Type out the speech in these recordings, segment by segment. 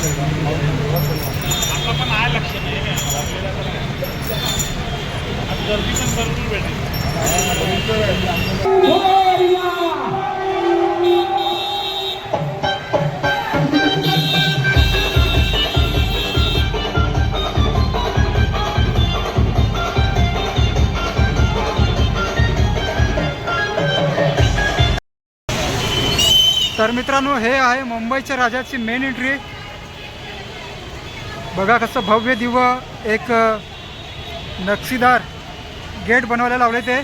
आता पण आहे लक्ष नाही काय आता गर्दी पण भरपूर भेटेल. तर मित्रांनो, हे आहे मुंबईच्या राजाची मेन एंट्री. बघा कसं भव्य दिव्य एक नक्षीदार गेट बनवायला लावले ते.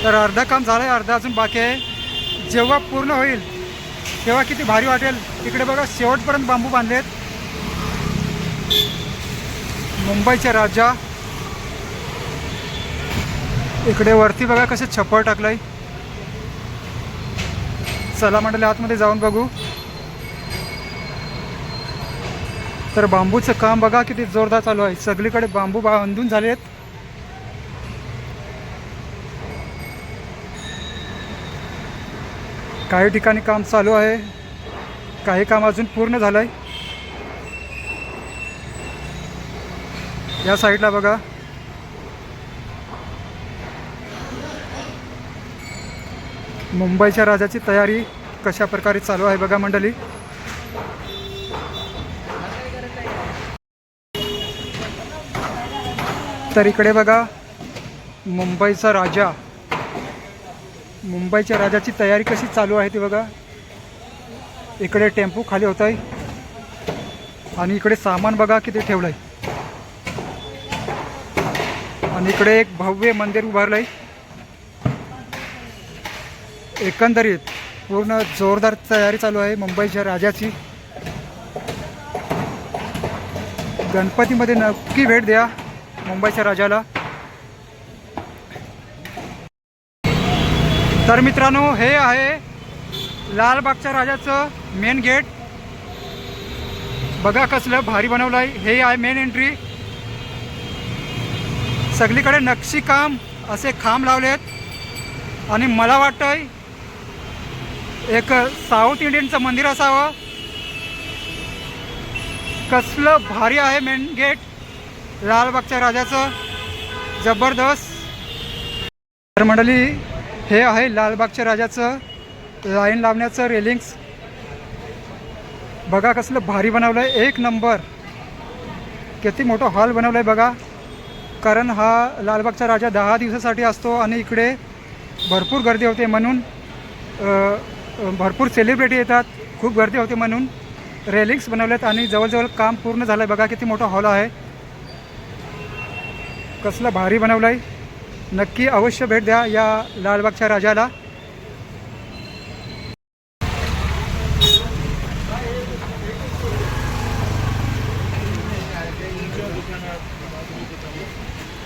तर अर्धा काम झालं आहे, अर्धा अजून बाकी आहे. जेव्हा पूर्ण होईल तेव्हा किती भारी वाटेल. इकडे बघा शेवटपर्यंत बांबू बांधलेत. मुंबईचे राजा. इकडे वरती बघा कसे छप्पर टाकलंय. चला मंडळी आतमध्ये जाऊन बघू. तर बांबूचं काम बघा किती जोरदार चालू आहे. सगळीकडे बांबू बांधून झालेत. काही ठिकाणी काम चालू आहे, काही काम अजून पूर्ण झालंय. या साईडला बघा मुंबईच्या राजाची तयारी कशा प्रकारे चालू आहे बघा मंडळी. तर इकडे बघा मुंबईचा राजा, मुंबईच्या राजाची तयारी कशी चालू आहे ती बघा. इकडे टेम्पो खाली होत आहे आणि इकडे सामान बघा किती ठेवलंय. आणि इकडे एक भव्य मंदिर उभारलंय. एकंदरीत पूर्ण जोरदार तयारी चालू आहे मुंबईच्या राजाची. गणपतीमध्ये नक्की भेट द्या मुंबईच्या राजाला. तर मित्रांनो, हे आहे लालबागच्या राजाचं मेन गेट. बघा कसलं भारी बनवलं आहे. हे आहे मेन एंट्री. सगळीकडे नक्षीकाम असे खांब लावलेत आणि मला वाटतंय एक साऊथ इंडियनचं मंदिर असावं. कसलं भारी आहे मेन गेट लालबागच्या राजाचं, जबरदस्त. तर मंडळी, हे आहे लालबागच्या राजाचं लाईन लावण्याचं रेलिंग्स. बघा कसलं भारी बनवलं आहे, एक नंबर. किती मोठा हॉल बनवलं आहे बघा. कारण हा लालबागचा राजा 10 दिवसासाठी असतो आणि इकडे भरपूर गर्दी होते म्हणून भरपूर सेलिब्रिटी येतात, खूप गर्दी होते म्हणून रेलिंग्स बनवल्यात. आणि जवळजवळ काम पूर्ण झालं आहे. बघा किती मोठा हॉल आहे, कसलं भारी बनवलं आहे. नक्की अवश्य भेट द्या या लालबागच्या राजाला.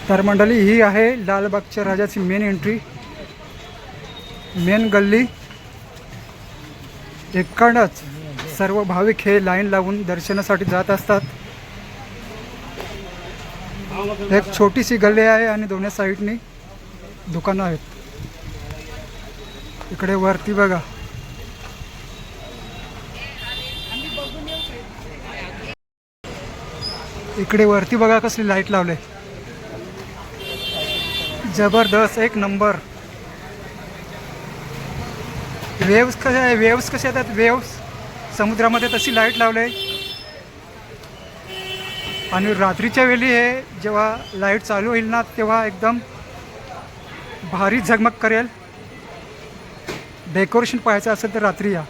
तर मंडळी, ही आहे लालबागच्या राजाची मेन एंट्री, मेन गल्ली. इकडनंच सर्व भाविक हे लाईन लावून दर्शनासाठी जात असतात. एक छोटीशी गल्ली आहे आणि दोन्ही साईडनी दुकानं आहेत. इकडे वरती बघा इकडे वरती बघा कसली लाईट लावले, जबरदस्त, एक नंबर. वेव्स कशा आहे, वेव्स कशा येतात, वेव्स समुद्रामध्ये तशी लाईट लावले. आणि रात्रीच्या वेळी हे जेव्हा लाईट चालू होईल ना तेव्हा एकदम भारी झगमग करेल. डेकोरेशन पाहायचं असेल तर रात्री या.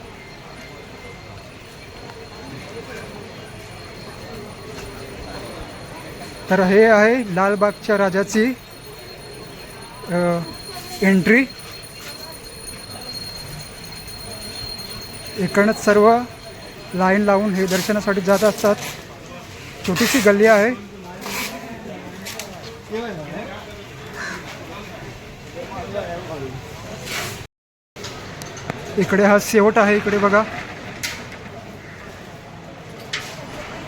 तर हे आहे लालबागच्या राजाची एंट्री. इकडनंच सर्व लाईन लावून हे दर्शनासाठी जात असतात. छोटीशी गल्ली आहे. इकडे हा शेवट आहे. इकडे बघा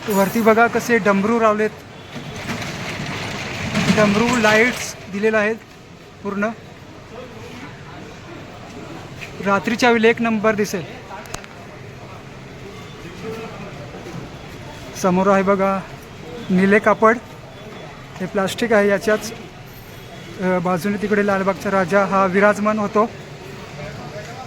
वरती बघा कसे डमरू लावलेत, डमरू लाईट्स दिलेले आहेत पूर्ण. रात्रीच्या वेळी एक नंबर दिसेल. समोर आहे बघा निळे कापड, हे प्लास्टिक आहे. याच्याच बाजूने तिकडे लालबागचा राजा हा विराजमान होतो.